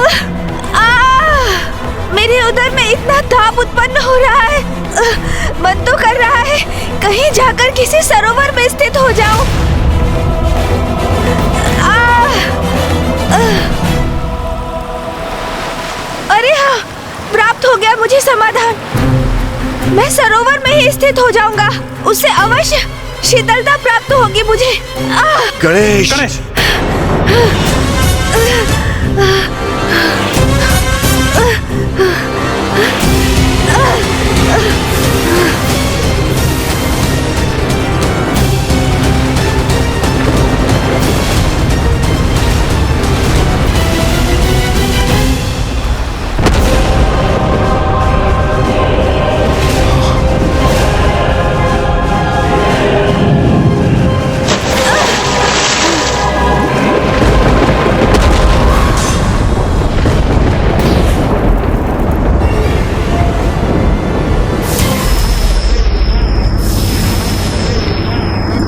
मेरे उदर में इतना ताप उत्पन्न हो रहा है। मन तो कर रहा है कहीं जाकर किसी सरोवर में स्थित हो जाऊं। अरे हाँ, प्राप्त हो गया मुझे समाधान। मैं सरोवर में ही स्थित हो जाऊंगा। उससे अवश्य शीतलता प्राप्त होगी मुझे। गणेश! गणेश!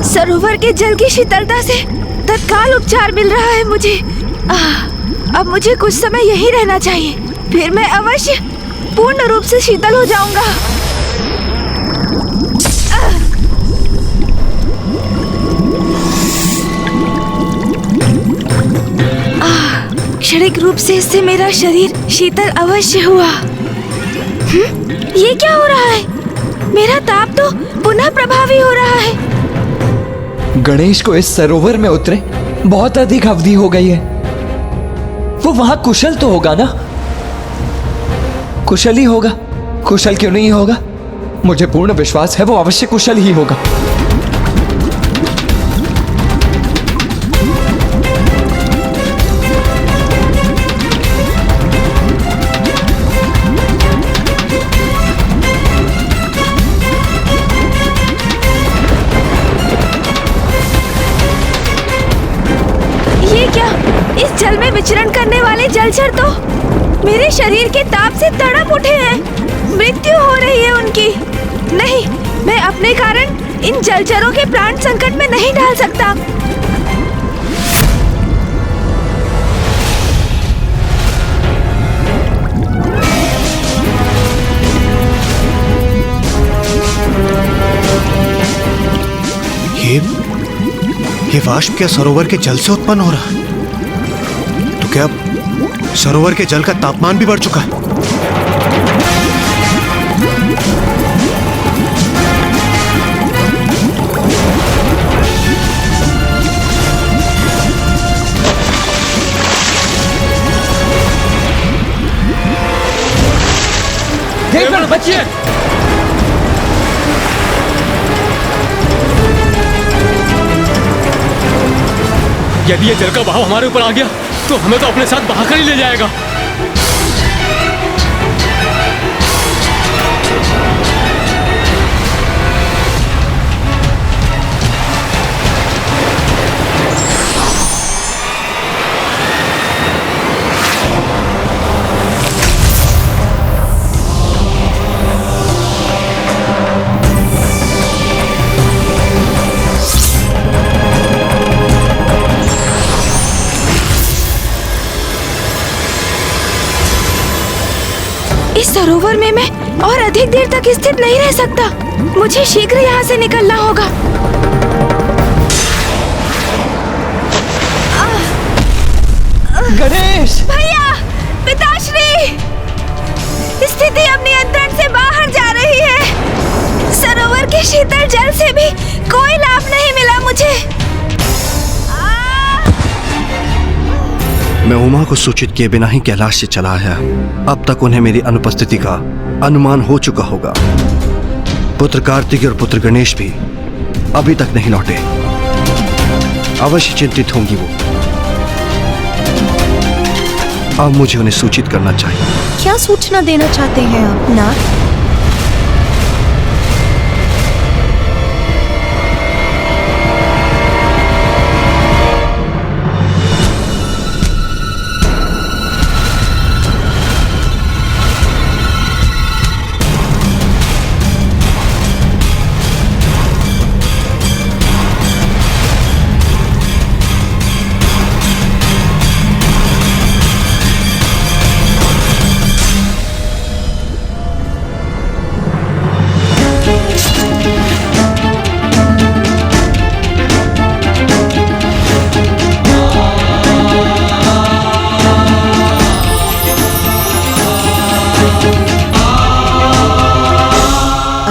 सरोवर के जल की शीतलता से तत्काल उपचार मिल रहा है मुझे। अब मुझे कुछ समय यहीं रहना चाहिए, फिर मैं अवश्य पूर्ण रूप से शीतल हो जाऊंगा। क्षणिक रूप से इससे मेरा शरीर शीतल अवश्य हुआ। ये क्या हो रहा है? मेरा ताप तो पुनः प्रभावी हो रहा है। गणेश को इस सरोवर में उतरे बहुत अधिक अवधि हो गई है। वो वहां कुशल तो होगा ना? कुशल ही होगा। कुशल क्यों नहीं होगा? मुझे पूर्ण विश्वास है वो अवश्य कुशल ही होगा। इस जल में विचरण करने वाले जलचर तो मेरे शरीर के ताप से तड़प उठे हैं। मृत्यु हो रही है उनकी। नहीं, मैं अपने कारण इन जलचरों के प्राण संकट में नहीं डाल सकता। ये वाष्प क्या सरोवर के जल से उत्पन्न हो रहा है? तो क्या सरोवर के जल का तापमान भी बढ़ चुका है? देवगण बचिए! यदि ये जल का बहाव हमारे ऊपर आ गया तो हमें तो अपने साथ बहाकर ही ले जाएगा। सरोवर में मैं और अधिक देर तक स्थित नहीं रह सकता। मुझे शीघ्र यहाँ से निकलना होगा। गणेश! भैया, पिताश्री, स्थिति अब नियंत्रण से बाहर जा रही है। सरोवर के शीतल जल से भी कोई लाभ नहीं मिला मुझे। मैं उमा को सूचित किए बिना ही कैलाश से चला आया। अब तक उन्हें मेरी अनुपस्थिति का अनुमान हो चुका होगा। पुत्र कार्तिक और पुत्र गणेश भी अभी तक नहीं लौटे। अवश्य चिंतित होंगी वो। अब मुझे उन्हें सूचित करना चाहिए। क्या सूचना देना चाहते हैं आप नाथ?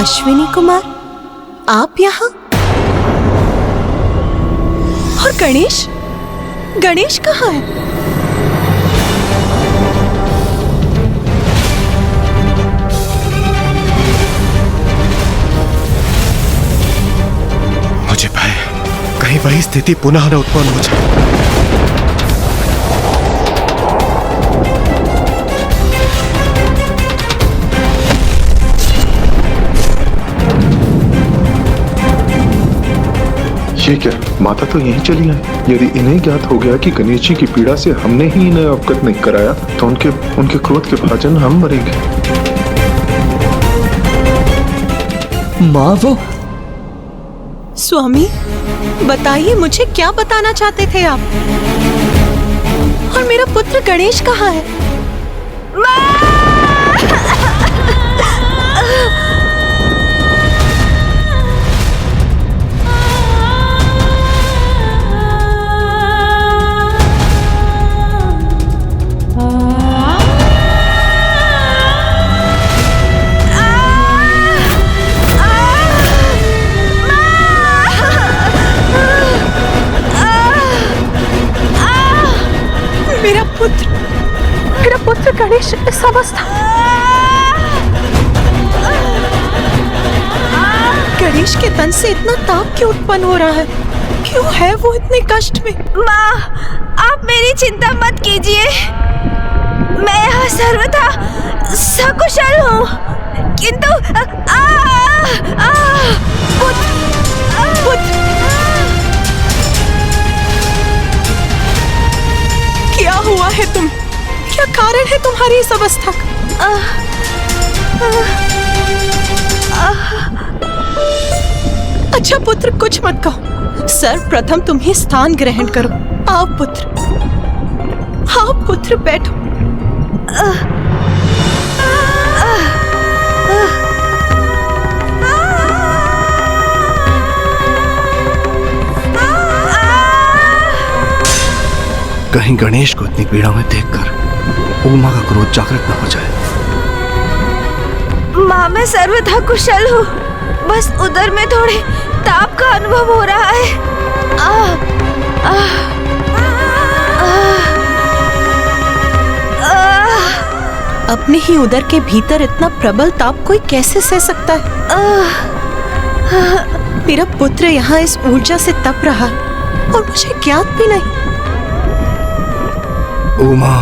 अश्विनी कुमार, आप यहाँ? और गणेश? गणेश कहाँ है? मुझे भय कहीं वही स्थिति पुनः न उत्पन्न हो जाए। ये क्या, माता तो यहीं चली आई। यदि इन्हें ज्ञात हो गया कि गणेश जी की पीड़ा से हमने ही इन्हें अवगत नहीं कराया तो उनके क्रोध के भाजन हम मरेंगे। माँ वो। स्वामी, बताइए मुझे क्या बताना चाहते थे आप? और मेरा पुत्र गणेश कहाँ है? मेरा पुत्र गणेश इस अवस्था। गणेश के तन से इतना ताप क्यों उत्पन्न हो रहा है? क्यों है वो इतने कष्ट में? माँ, आप मेरी चिंता मत कीजिए। मैं यहाँ सर्वथा सकुशल हूँ, किंतु क्या हुआ है तुम? क्या कारण है तुम्हारी इस अवस्था का? अच्छा पुत्र, कुछ मत कहो। सर्वप्रथम तुम ही स्थान ग्रहण करो। आओ पुत्र, बैठो। कहीं गणेश को इतनी पीड़ा में देखकर उमा का क्रोध जागृत न हो जाए। माँ, मैं सर्वथा कुशल हूँ, बस उधर में थोड़े ताप का अनुभव हो रहा है। अपने ही उदर के भीतर इतना प्रबल ताप कोई कैसे सह सकता है? मेरा पुत्र यहाँ इस ऊर्जा से तप रहा और मुझे ज्ञात भी नहीं। उमा,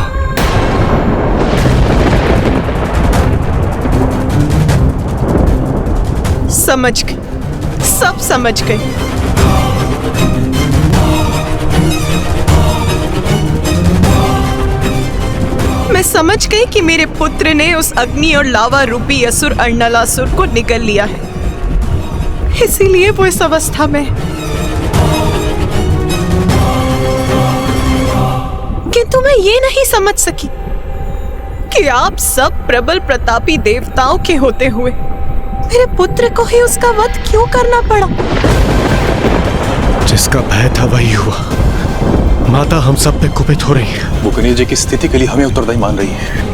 समझ गई, सब समझ गई। मैं समझ गई कि मेरे पुत्र ने उस अग्नि और लावा रूपी असुर अर्णलासुर को निगल लिया है, इसीलिए वो इस अवस्था में। किंतु मैं ये नहीं समझ सकी कि आप सब प्रबल प्रतापी देवताओं के होते हुए मेरे पुत्र को ही उसका वध क्यों करना पड़ा? जिसका भय था वही हुआ। माता हम सब पे कुपित हो रही है। वो गणेश जी की स्थिति के लिए हमें उत्तरदायी मान रही है।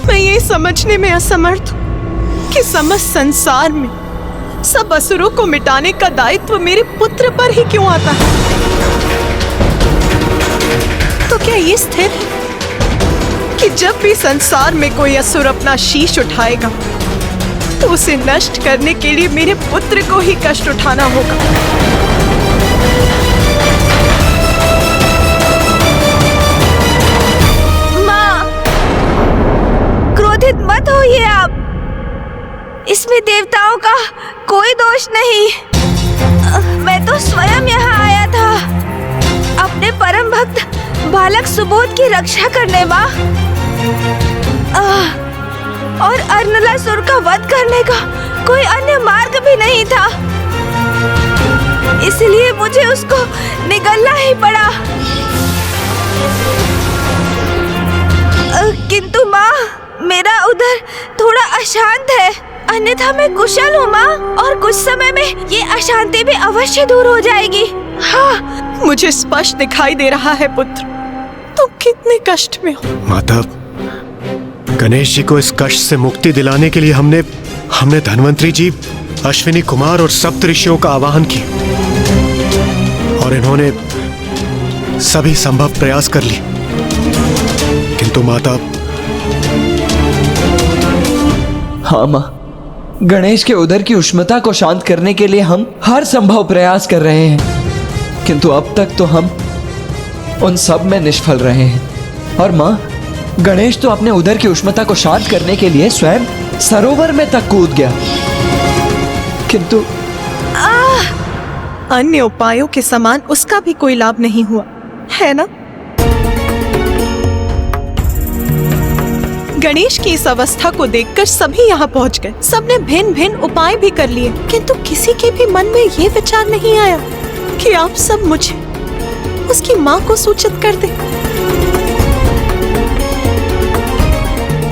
मैं ये समझने में असमर्थ हूँ कि समस्त संसार में सब असुरों को मिटाने का दायित्व मेरे पुत्र पर ही क्यों आता है? तो क्या ये स्थिर है कि जब भी संसार में कोई असुर अपना शीश उठाएगा तो उसे नष्ट करने के लिए मेरे पुत्र को ही कष्ट उठाना होगा? माँ, क्रोधित मत होइए आप। इसमें देवताओं का कोई दोष नहीं। मैं तो स्वयं यहाँ आया था अपने परम भक्त बालक सुबोध की रक्षा करने, माँ। और अर्नलासुर का वध करने का कोई अन्य मार्ग भी नहीं था, इसलिए मुझे उसको निगलना ही पड़ा। किंतु माँ, मेरा उधर थोड़ा अशांत है, अन्यथा मैं कुशल हूँ माँ, और कुछ समय में ये अशांति भी अवश्य दूर हो जाएगी। हाँ, मुझे स्पष्ट दिखाई दे रहा है पुत्र, तुम कितने कष्ट में हो। माता, गणेश जी को इस कष्ट से मुक्ति दिलाने के लिए हमने धन्वंतरी जी, अश्विनी कुमार और सप्त ऋषियों का आवाहन किया और इन्होंने सभी संभव प्रयास कर लिए, किंतु माता। हाँ माँ, गणेश के उदर की उष्णता को शांत करने के लिए हम हर संभव प्रयास कर रहे हैं, किंतु अब तक तो हम उन सब में निष्फल रहे हैं। और माँ, गणेश तो अपने उदर की उष्णता को शांत करने के लिए स्वयं सरोवर में तक कूद गया, किंतु अन्य उपायों के समान उसका भी कोई लाभ नहीं हुआ, है ना? गणेश की इस अवस्था को देखकर सभी यहाँ पहुँच गए। सबने भिन्न भिन्न उपाय भी कर लिए, किंतु किसी के भी मन में ये विचार नहीं आया कि आप सब मुझे उसकी माँ को सूचित कर दे।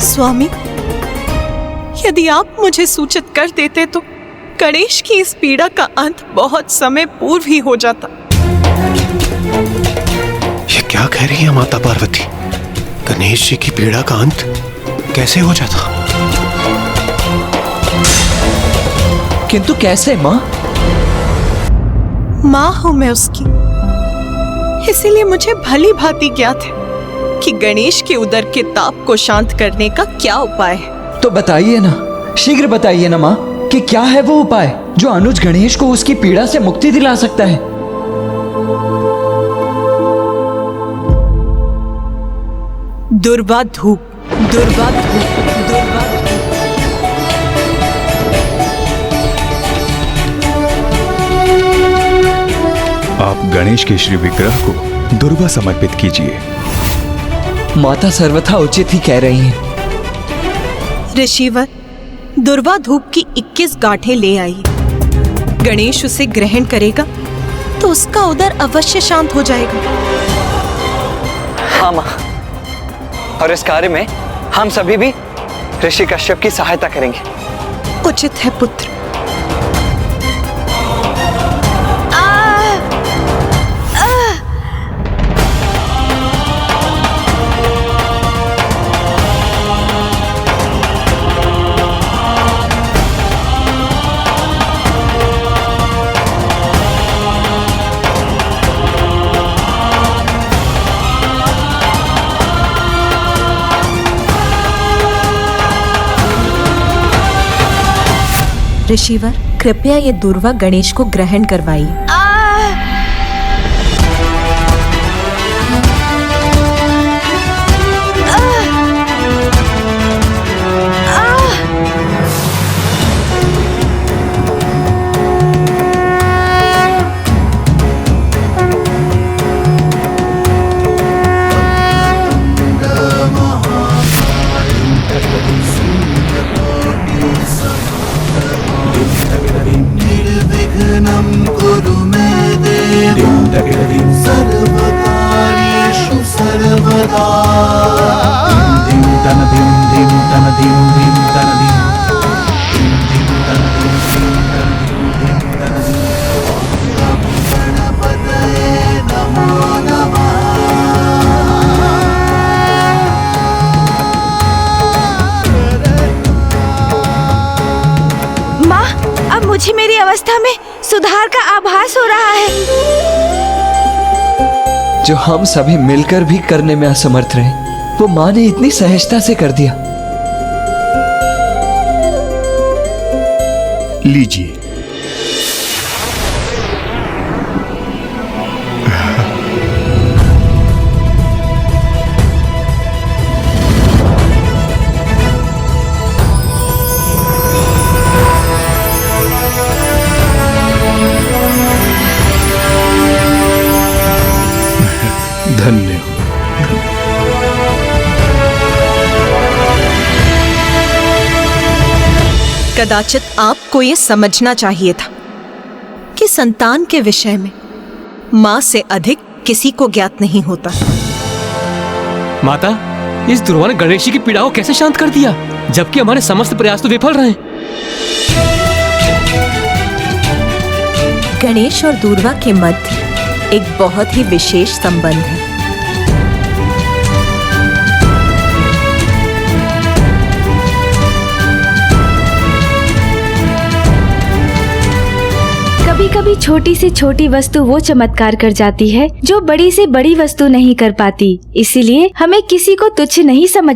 स्वामी, यदि आप मुझे सूचित कर देते तो गणेश की इस पीड़ा का अंत बहुत समय पूर्व ही हो जाता। ये क्या कह रही है माता पार्वती? गणेश जी की पीड़ा का अंत कैसे हो जाता? किंतु कैसे माँ? माँ हूं मैं उसकी, इसीलिए मुझे भली भांति ज्ञात है कि गणेश के उदर के ताप को शांत करने का क्या उपाय है। तो बताइए ना, शीघ्र बताइए ना माँ, कि क्या है वो उपाय जो अनुज गणेश को उसकी पीड़ा से मुक्ति दिला सकता है। दुर्वा धूप, दुर्वा धूप, दुर्वा धूप। आप गणेश के श्री विग्रह को दुर्वा समर्पित कीजिए। माता सर्वथा उचित ही कह रही हैं। ऋषिवर, दुर्वा धूप की 21 गांठें ले आई। गणेश उसे ग्रहण करेगा तो उसका उदर अवश्य शांत हो जाएगा। हाँ माँ, और इस कार्य में हम सभी भी ऋषि कश्यप की सहायता करेंगे। उचित है पुत्र। ऋषिवर, कृपया ये दुर्वा गणेश को ग्रहण करवाइए। निर्विघ्नं कुरु मे मुझे मेरी अवस्था में सुधार का आभास हो रहा है। जो हम सभी मिलकर भी करने में असमर्थ रहे, वो माँ ने इतनी सहजता से कर दिया। लीजिए। धन्य। कदाचित आपको ये समझना चाहिए था कि संतान के विषय में माँ से अधिक किसी को ज्ञात नहीं होता। माता, इस दुर्वा ने गणेश जी की पीड़ा को कैसे शांत कर दिया, जबकि हमारे समस्त प्रयास तो विफल रहे। गणेश और दूर्वा के मध्य एक बहुत ही विशेष संबंध है। कभी कभी छोटी से छोटी वस्तु वो चमत्कार कर जाती है जो बड़ी से बड़ी वस्तु नहीं कर पाती। इसीलिए हमें किसी को तुच्छ नहीं समझना